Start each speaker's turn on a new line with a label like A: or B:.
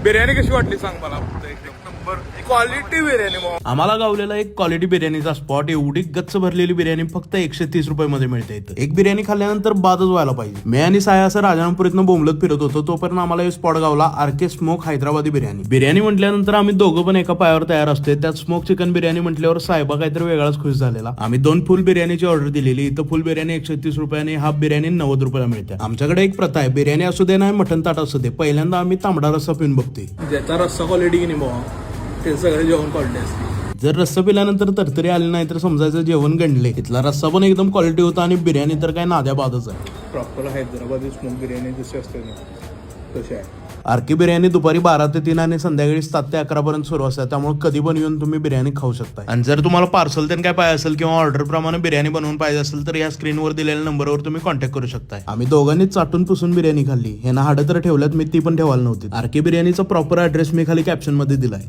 A: बिर्याणी कशी वाटली सांग मला. एक नंबर क्वालिटी बिर्याणी.
B: आम्हाला गावलेला एक क्वालिटी बिर्याणीचा स्पॉट. एवढी गच्च भरलेली बिर्याणी फक्त 130 रुपयामध्ये मिळते इथं. एक बिर्याणी खाल्ल्यानंतर बादच व्हायला पाहिजे. मी आणि साया असं राजारामपुरीतनं बोंबलत फिरत होतो, तोपर्यंत आम्हाला हे स्पॉट गावला आरके स्मोक हैदराबादी बिर्याणी. बिर्याणी म्हटल्यानंतर आम्ही दोघं पण एका पायावर तयार असते. त्यात स्मोक चिकन बिर्याणी म्हटल्यावर साहेबा काहीतरी वेगळाच खुश झालेला. आम्ही 2 फुल बिर्याणीची ऑर्डर दिलेली. इथं फुल बिर्याणी 130 रुपयाने, हाफ बिर्याणी 90 रुपयाला मिळते. आमच्याकडे एक प्रथा आहे, बिर्याणी असू दे ना मटन ताट असू दे, पहिल्यांदा आम्ही तांबडा रस्सा पिऊन बघतोय.
A: ज्याचा रस्सा क्वालिटी की नाही बाबा ते सगळे जेवण क्वालिटी असते.
B: जर रस्सा पिल्यानंतर तरतरी आली नाही तर समजायचं जेवण गणले. इथला रस्सा पण एकदम क्वालिटी होता आणि बिर्याणी तर काय नाद्या बादच आहे.
A: प्रॉपर हैदराबादी स्मोक बिर्याणी जशी असते ना तशी आहे.
B: आरके बिर्याणी दुपारी 12 ते 3 आणि संध्याकाळी 7 ते 11 पर्यंत सुरू असते. त्यामुळे कधी पण येऊन तुम्ही बिर्याणी खाऊ शकता. आणि जर तुम्हाला पार्सल काय पाहिजे असेल किंवा ऑर्डर प्रमाणे बिर्याणी बनवून पाहिजे असेल तर या स्क्रीनवर दिलेल्या नंबरवर तुम्ही कॉन्टॅक्ट करू शकता. आम्ही दोघांनी चाटून पुसून बिर्याणी खाल्ली. हे ना हाडं तर ठेवल्यात, मी ती पण ठेवायला नव्हती. आरके बिर्याणीचा प्रॉपर ऍड्रेस मी खाली कॅप्शन मध्ये दिलाय.